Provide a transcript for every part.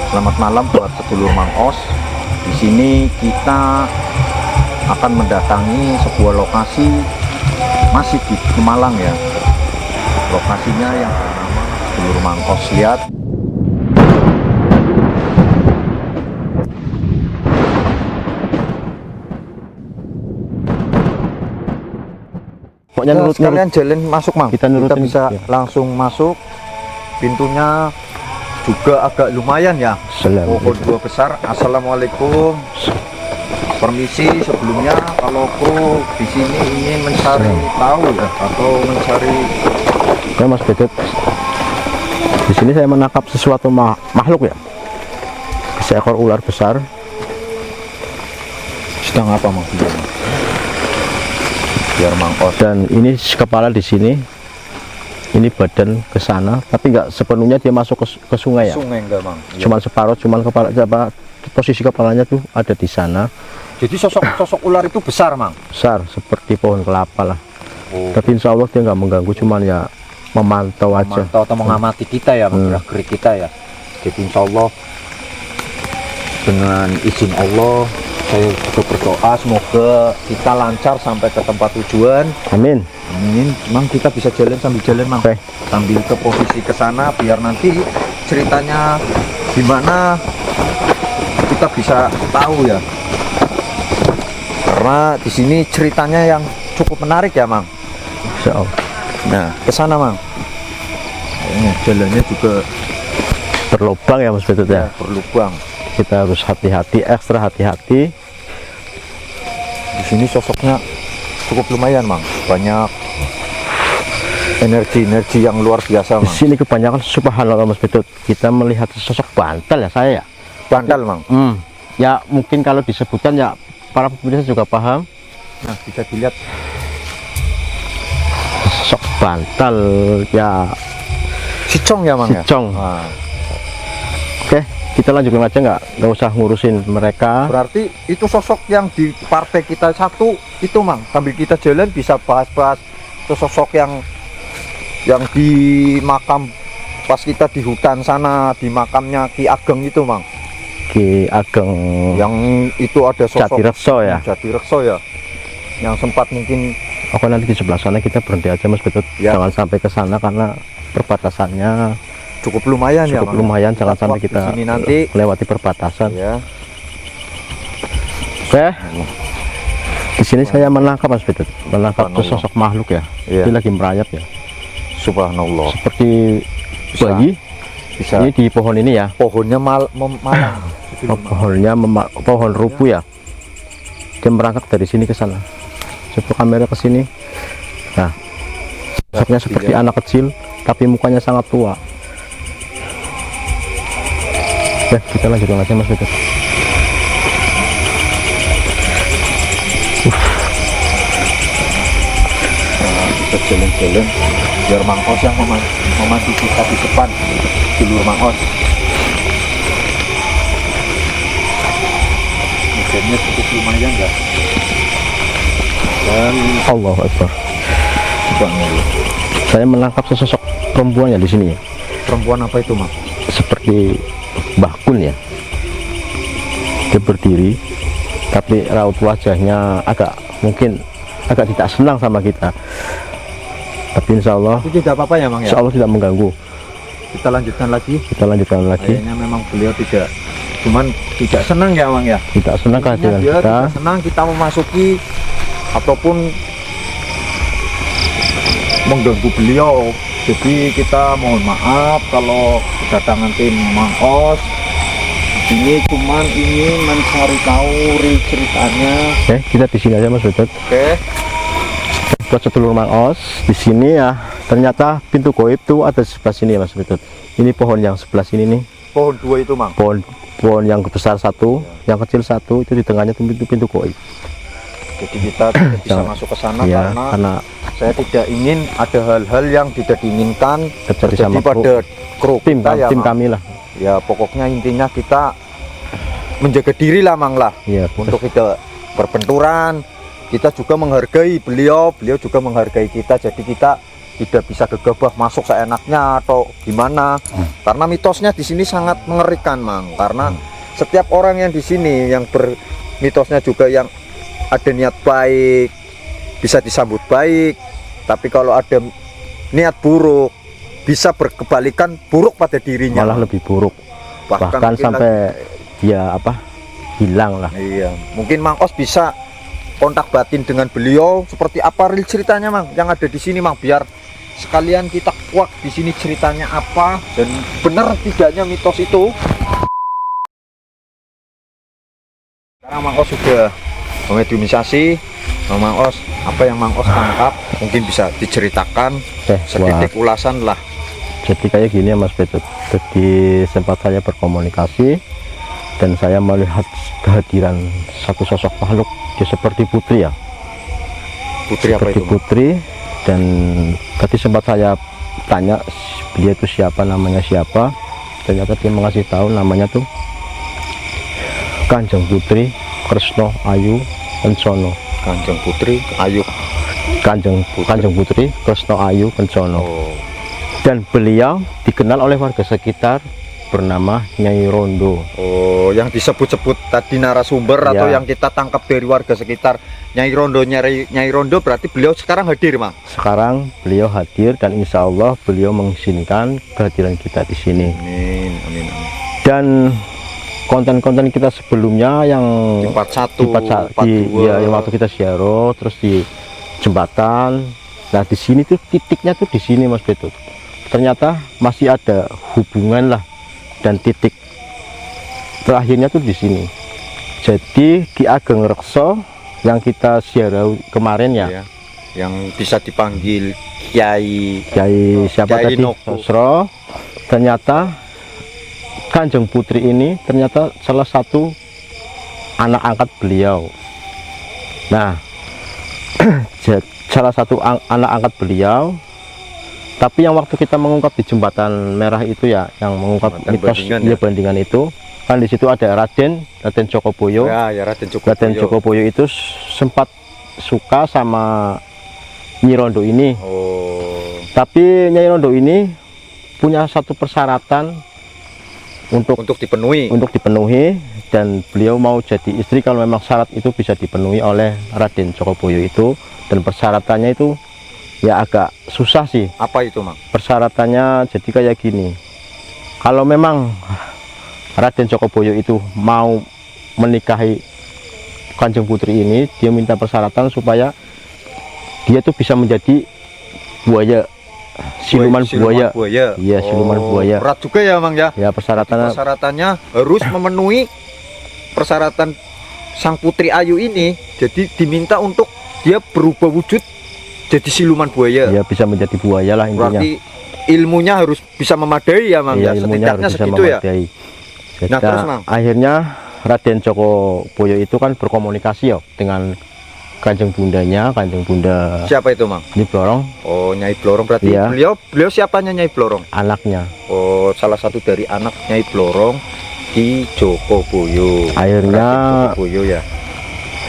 Selamat malam buat sedulur Mang Os. Di sini kita akan mendatangi sebuah lokasi masih di Pemalang ya. Lokasinya yang bernama sedulur Mang Os. Lihat. Pokoknya nurut sekalian jalan masuk Mang. Kita bisa ya, langsung masuk. Pintunya juga agak lumayan ya. Pohon dua besar. Assalamualaikum. Permisi sebelumnya, kalau kru di sini ingin mencari tahu ya, atau mencari ya Mas Bedut. Di sini saya menangkap sesuatu makhluk ya. Seekor ular besar. Sedang apa Mang? Biar Mang Os. Dan ini kepala di sini. Ini badan ke sana, tapi nggak sepenuhnya dia masuk ke sungai ya. Sungai enggak Mang? Cuman separuh, cuman kepala posisi kepalanya tuh ada di sana. Jadi sosok ular itu besar Mang? Besar, seperti pohon kelapa lah. Oh. Tapi insya Allah dia nggak mengganggu, cuman ya memantau aja. Memantau atau mengamati kita ya, gerak-gerik kita ya. Jadi insya Allah dengan izin Allah saya juga berdoa semoga kita lancar sampai ke tempat tujuan. Amin. Amin. Mang, kita bisa jalan sambil jalan Mang. Oke. Sambil ke posisi ke sana biar nanti ceritanya gimana kita bisa tahu ya. Karena di sini ceritanya yang cukup menarik ya Mang. Insya Allah. Nah, ke sana Mang. Jalannya juga Berlubang ya Mas Bedut ya. berlubang. Kita harus hati-hati, ekstra hati-hati. Di sini sosoknya cukup lumayan Mang. Banyak energi yang luar biasa Di Mang. sini kebanyakan subhanallah Mas Bedut. Kita melihat sosok bantal ya saya ya. Bantal Mang. Ya mungkin kalau disebutkan ya para pemirsa juga paham. Nah, bisa dilihat Sosok bantal ya. sicong ya Mang. Sicong. Ya? Nah, Oke, kita lanjutkan aja nggak usah ngurusin mereka. berarti itu sosok yang di partai kita satu itu Mang. Sambil kita jalan bisa bahas-bahas itu sosok yang di makam pas kita di hutan sana, di makamnya Ki Ageng itu Mang. Ki Ageng Yang itu ada sosok Jatirekso ya. Jatirekso ya. Yang sempat mungkin Oke, nanti di sebelah sana kita berhenti aja Mas Bedut. Ya. Jangan sampai ke sana karena perbatasannya cukup lumayan ya cukup Mang. lumayan. Jangan Kita sampai kuat kita di sini nanti melewati perbatasan. ya. Oke. Di sini saya menangkap Mas Bedut, menangkap Subhanallah. sosok makhluk ya. Iya. Dia lagi merayap ya. Subhanallah. Seperti Bisa. bayi. Bisa. Ini di pohon ini ya. Pohonnya malang. Pohonnya pohon rubuh ya. Dia merangkak dari sini ke sana. Coba kamera ke sini. Nah, sosoknya seperti anak kecil, tapi mukanya sangat tua. Ya, kita lanjutkan aja Mas Bedut. Kita jalan-jalan biar Mang Os yang memandu kita di depan, dulur Mang Os. Medannya cukup lumayan ya. Dan Allahu Akbar. Subhanallah. Saya menangkap sesosok perempuan ya di sini ya. Perempuan apa itu Mang? Seperti Mbah Kun ya. Dia berdiri, tapi raut wajahnya mungkin agak tidak senang sama kita. Tapi insya Allah Itu tidak apa-apa ya Mang ya? insya Allah tidak mengganggu. Kita lanjutkan lagi. Kita lanjutkan lagi. Kayaknya memang beliau tidak senang ya Mang ya. Tidak senang kehadiran Dia kita. tidak senang kita memasuki ataupun mengganggu beliau. Jadi kita mohon maaf kalau kedatangan tim Mang Os. Ini cuman ingin mencari tahu ceritanya. Oke, kita di sini aja Mas Bedut. Oke. Buat sedulur Mang Os di sini ya. Ternyata pintu goib itu ada di sebelah sini ya Mas Bedut. Ini pohon yang sebelah sini nih. Pohon dua itu Mang. Pohon yang besar satu, yang kecil satu, itu di tengahnya pintu goib. Jadi kita tidak bisa masuk ke sana Ya, karena karena saya tidak ingin ada hal-hal yang tidak diinginkan terjadi terjadi sama pada kru tim kita ya, tim Mang. kami lah. Ya pokoknya intinya kita menjaga diri lah Mang lah. Iya, Untuk tidak berbenturan. Kita juga menghargai beliau juga menghargai kita. Jadi kita tidak bisa gegabah masuk seenaknya atau gimana. Karena mitosnya di sini sangat mengerikan, Mang. Karena setiap orang yang di sini yang bermitosnya juga yang ada niat baik bisa disambut baik, tapi kalau ada niat buruk bisa berkebalikan buruk pada dirinya. Malah lebih buruk. Bahkan sampai dia hilang lah. Iya, mungkin Mang Os bisa kontak batin dengan beliau seperti apa real ceritanya, Mang, yang ada di sini, Mang, biar sekalian kita kuak di sini ceritanya apa dan benar tidaknya mitos itu. Sekarang Mang Os sudah memediumisasi. Mang Os, apa yang Mang Os tangkap mungkin bisa diceritakan sedikit ulasan lah. Jadi kayak gini ya Mas Betut. Jadi sempat saya berkomunikasi dan saya melihat kehadiran satu sosok makhluk, dia seperti putri ya. Putri apa itu? Putri. Dan tadi sempat saya tanya dia itu siapa, namanya siapa. Ternyata dia mengasih tahu namanya tuh Kanjeng Putri Kresna Ayu Kencono. Kanjeng Putri Ayu. Kanjeng Putri Kresna Ayu Kencono. Oh. Dan beliau dikenal oleh warga sekitar bernama Nyai Rondo. Oh, yang disebut-sebut tadi narasumber ya, atau yang kita tangkap dari warga sekitar Nyai Rondo. Nyai Rondo berarti beliau sekarang hadir, Mang. Sekarang beliau hadir dan insya Allah beliau mengizinkan kehadiran kita di sini. Amin, amin, amin. Dan konten-konten kita sebelumnya yang di part 1, yang waktu kita ziarah terus di jembatan. Nah, di sini tuh titiknya tuh di sini, Mas Betut. Ternyata masih ada hubungan lah, dan titik terakhirnya tuh di sini. Jadi Ki Ageng Rekso yang kita ziarah kemarin ya, yang bisa dipanggil Kiai siapa Kiai tadi? Noko. Sosro. Ternyata Kanjeng Putri ini ternyata salah satu anak angkat beliau. Nah, salah satu anak angkat beliau. Tapi yang waktu kita mengungkap di jembatan merah itu ya, yang mengungkap mitos bandingan itu, kan di situ ada Raden Cokoboyo. Ya, Raden Cokoboyo itu sempat suka sama Nyi Rondo ini. Oh. Tapi Nyai Rondo ini punya satu persyaratan untuk dipenuhi, dan beliau mau jadi istri kalau memang syarat itu bisa dipenuhi oleh Raden Cokoboyo itu. Dan persyaratannya itu ya agak susah sih. Apa itu, Mang? Persyaratannya jadi kayak gini. Kalau memang Raden Cokoboyo itu mau menikahi Kanjeng Putri ini, dia minta persyaratan supaya dia tuh bisa menjadi buaya, siluman buaya. Iya, siluman buaya. Berat juga ya, Mang ya. Ya, persyaratannya harus memenuhi persyaratan sang Putri Ayu ini. Jadi diminta untuk dia berubah wujud jadi siluman buaya. Ya, bisa menjadi buaya lah intinya. Berarti ilmunya harus bisa memadai ya, Mang. Ya, ilmunya harus bisa segitu memadai. Ya. Jadi, nah, terus, Mang, akhirnya Raden Cokoboyo itu kan berkomunikasi ya dengan Kanjeng Bundanya, Kanjeng Bunda. Siapa itu, Mang? Nyai Blorong. Oh, Nyai Blorong berarti ya. Beliau siapanya Nyai Blorong? Anaknya. Oh, salah satu dari anak Nyai Blorong di Cokoboyo. Akhirnya Cokoboyo ya.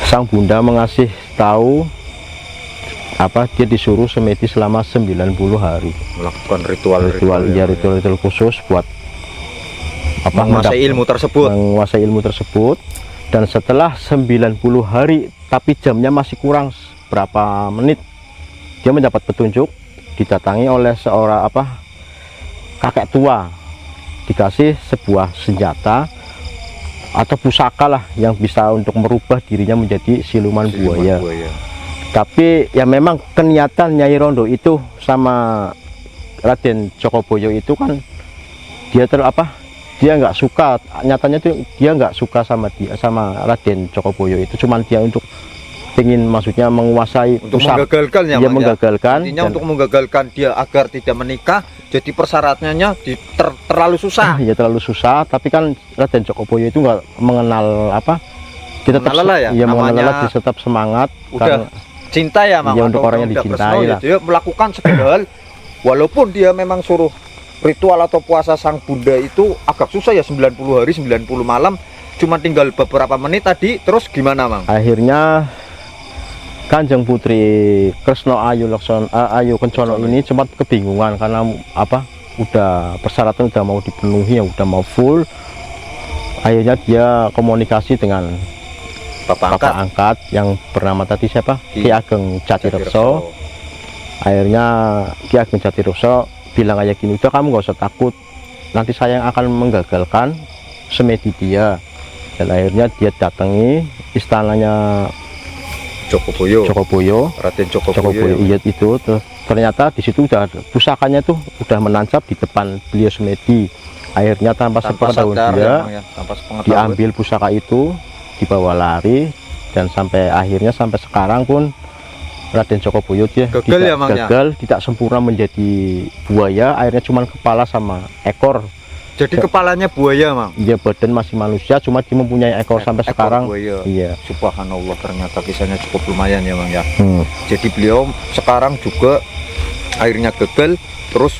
Sang Bunda mengasih tahu dia disuruh semedi selama 90 hari melakukan ritual khusus buat menguasai ilmu tersebut. Dan setelah 90 hari tapi jamnya masih kurang berapa menit, dia mendapat petunjuk, didatangi oleh seorang kakek tua, dikasih sebuah senjata atau pusaka lah yang bisa untuk merubah dirinya menjadi siluman buaya. Tapi ya memang keniatan Nyai Rondo itu sama Raden Cokoboyo itu kan dia dia nggak suka, nyatanya tuh dia nggak suka sama Raden Cokoboyo itu, cuman dia untuk ingin maksudnya menguasai untuk menggagalkan ya, Mang, menggagalkan. Intinya untuk menggagalkan dia agar tidak menikah, jadi persyaratannya terlalu susah. Ya terlalu susah, tapi kan Raden Cokoboyo itu nggak mengenal dia tetap mengenal, dia tetap semangat. Udah cinta ya, Mang, untuk orang yang dicintai lah. Dia melakukan segala hal walaupun dia memang suruh ritual atau puasa sang Bunda itu agak susah ya, 90 hari 90 malam, cuma tinggal beberapa menit tadi. Terus gimana, Mang? Akhirnya Kanjeng Putri Kresna Ayu Ayu Kencono ini sempat kebingungan karena apa, udah persyaratan udah mau dipenuhi ya, udah mau full. Akhirnya dia komunikasi dengan Bapak angkat yang bernama tadi siapa, Ki Ageng Jatirekso. Akhirnya Ki Ageng Jatirekso bilang kayak gini, udah kamu gak usah takut, nanti saya yang akan menggagalkan semedi dia. Dan akhirnya dia datangi istananya Jogoboyo, Raden Jogoboyo iya itu. Ternyata di situ udah pusakanya tuh udah menancap di depan beliau semedi. Akhirnya tanpa sepengetahuan dia diambil pusaka itu, dibawa lari, dan sampai akhirnya sampai sekarang pun Raden Jogoboyo dia gagal, tidak sempurna menjadi buaya. Akhirnya cuman kepala sama ekor. Jadi kepalanya buaya, Mang? Iya, badan masih manusia, cuma dia mempunyai ekor sampai ekor sekarang. Buaya. Iya. Subhanallah, ternyata kisahnya cukup lumayan ya, Mang ya. Jadi beliau sekarang juga akhirnya gagal, terus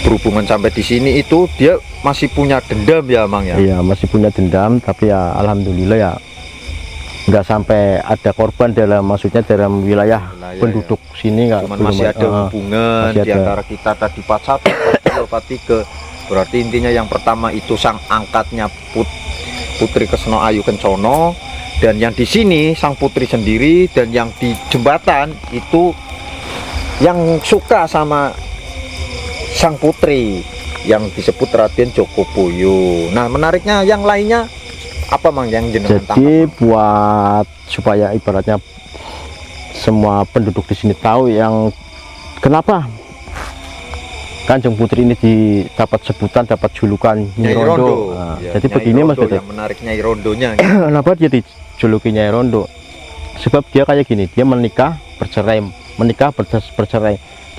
berhubungan sampai di sini itu dia masih punya dendam ya, Mang ya. Iya, masih punya dendam, tapi ya alhamdulillah ya nggak sampai ada korban dalam, maksudnya dalam wilayah penduduk ya. Sini nggak. Cuman masih ada hubungan di antara kita tadi part 1, part 3. Berarti intinya yang pertama itu sang angkatnya Putri Kresna Ayu Kencono, dan yang di sini sang putri sendiri, dan yang di jembatan itu yang suka sama sang putri yang disebut Raden Jogoboyo. Nah, menariknya yang lainnya apa, Mang, yang jenengan tangkap? Jadi buat supaya ibaratnya semua penduduk di sini tahu yang kenapa Kanjeng Putri ini dapat sebutan, dapat julukan Nyai Rondo. Nah, ya, jadi Nyai begini Rondo, Mas Betul. Yang menarik Nyai Rondonya. Kenapa dia dijuluki Nyai Rondo? Sebab dia kayak gini, dia menikah bercerai.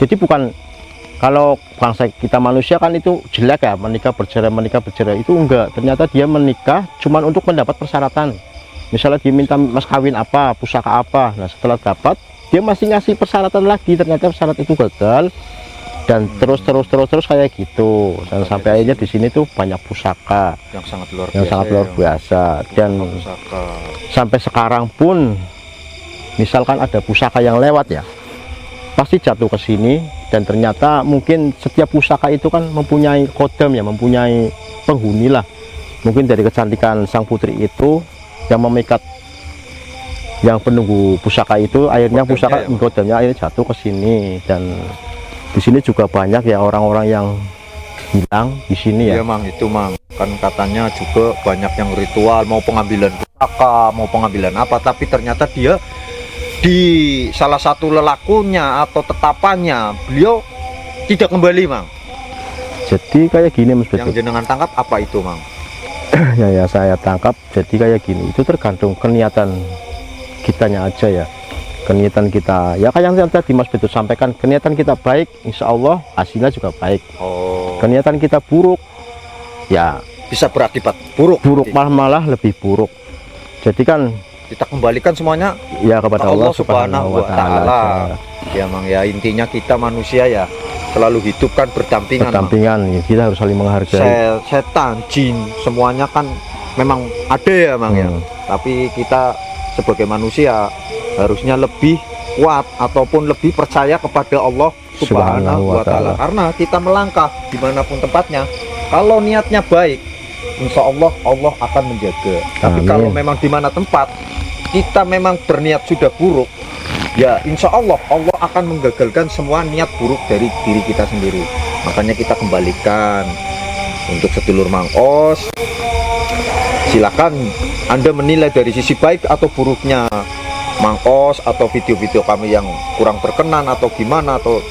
Jadi bukan, kalau bangsa kita manusia kan itu jelek ya, menikah bercerai itu enggak. Ternyata dia menikah cuman untuk mendapat persyaratan. Misalnya dia minta mas kawin apa, pusaka apa. Nah, setelah dapat, dia masih ngasih persyaratan lagi. Ternyata syarat itu gagal. Dan terus kayak gitu, dan sampai akhirnya di sini tuh banyak pusaka yang sangat luar biasa. Dan pusaka. Sampai sekarang pun misalkan ada pusaka yang lewat ya, pasti jatuh ke sini. Dan ternyata mungkin setiap pusaka itu kan mempunyai kodam ya, mempunyai penghuni lah. Mungkin dari kecantikan sang putri itu yang memikat yang penunggu pusaka itu, akhirnya pusaka kodamnya akhirnya jatuh ke sini. Dan di sini juga banyak ya orang-orang yang hilang di sini ya. Iya, Mang, itu, Mang. Kan katanya juga banyak yang ritual, mau pengambilan pusaka, mau pengambilan apa, tapi ternyata dia di salah satu lelakunya atau tetapannya beliau tidak kembali, Mang. Jadi kayak gini, Mas Betul. Yang jenengan tangkap apa itu, Mang? ya saya tangkap, jadi kayak gini, itu tergantung keniatan kitanya aja ya. Keniatan kita ya kayak yang tadi Mas Betul sampaikan, keniatan kita baik, insya Allah hasilnya juga baik. Keniatan kita buruk ya bisa berakibat buruk, malah lebih buruk. Jadi kan kita kembalikan semuanya ya kepada Allah Subhanahu wa Ta'ala. Ya, Mang ya, intinya kita manusia ya selalu hidup kan berdampingan, ya, kita harus saling menghargai. Setan, jin, semuanya kan memang ada ya, Mang ya. Tapi kita sebagai manusia harusnya lebih kuat ataupun lebih percaya kepada Allah Subhanahu wa Ta'ala. Karena kita melangkah dimanapun tempatnya, kalau niatnya baik, insya Allah Allah akan menjaga. Tapi kalau memang di mana tempat kita memang berniat sudah buruk, ya insya Allah Allah akan menggagalkan semua niat buruk dari diri kita sendiri. Makanya kita kembalikan. Untuk sedulur Mang Os, silakan Anda menilai dari sisi baik atau buruknya Mang Os atau video-video kami yang kurang berkenan atau gimana, atau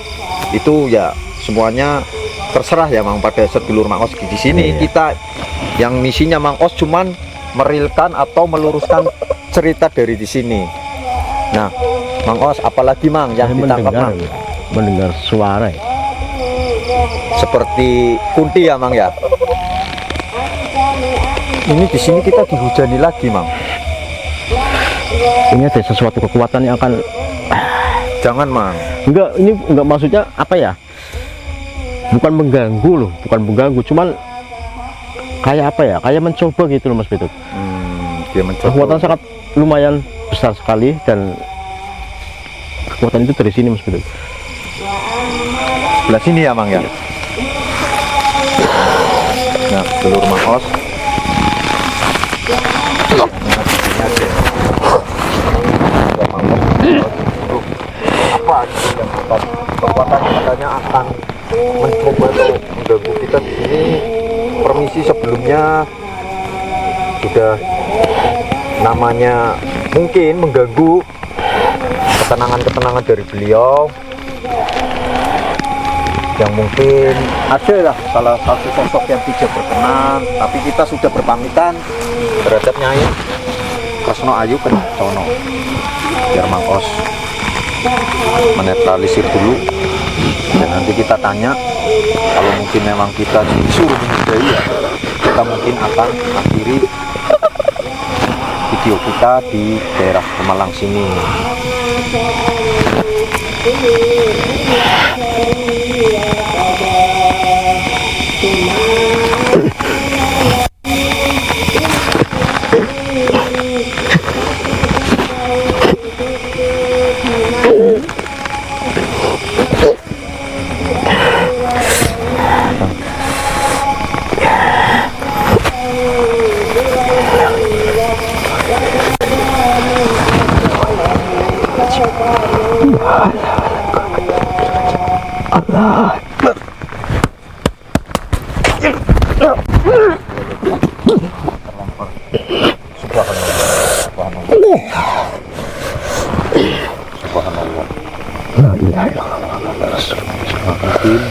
itu ya semuanya terserah ya, Mang, pada sedulur Mang Os. Di sini kita yang misinya Mang Os cuman merilkan atau meluruskan cerita dari di sini. Nah, Mang Os, apalagi, Mang, yang ditangkap, Mang? Mendengar suara ya? Seperti kunti ya, Mang ya. Ini di sini kita dihujani lagi, Mang. Ini ada sesuatu kekuatan yang akan jangan, Mang. Ini enggak, maksudnya apa ya, bukan mengganggu loh, bukan mengganggu, cuman kayak apa ya, kayak mencoba gitu loh, Mas Betul. Dia mencoba. Kekuatan sangat lumayan besar sekali dan kekuatan itu dari sini Mas Betul. Sebelah sini ya Mang ya. Nah, telur mangos. Nah, ini aja. Apa yang kekuatannya katanya akan mencoba atau mengganggu kita di sini. Permisi sebelumnya, sudah namanya mungkin mengganggu ketenangan dari beliau, yang mungkin adalah salah satu sosok yang tidak berkenan, tapi kita sudah berpamitan terhadap Nyai Kresno Ayu Kencono biar Mang Os menetralisir dulu, dan nanti kita tanya. Kalau mungkin memang kita disuruh menyudahi ya, kita mungkin akan akhiri video kita di daerah Pemalang sini. Mungkin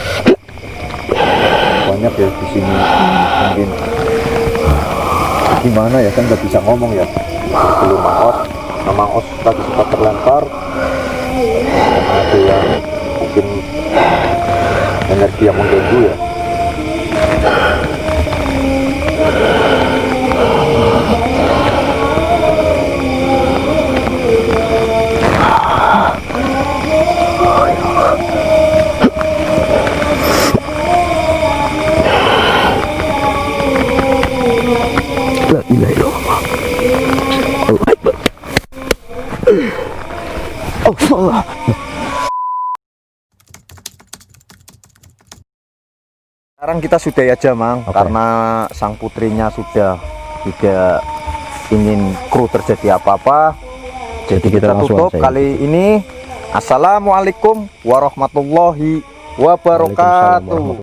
banyak ya di sini, mungkin gimana ya, kan nggak bisa ngomong ya. Belum Mang Os tadi sempat terlempar karena ada yang mungkin energi yang mengganggu ya. La ilaha illallah. Allahu Akbar. Allah. Sekarang kita sudah aja Mang, Oke. karena sang putrinya sudah tidak ingin kru terjadi apa-apa. Jadi kita langsung tutup aja. kali ini. Assalamualaikum warahmatullahi wabarakatuh.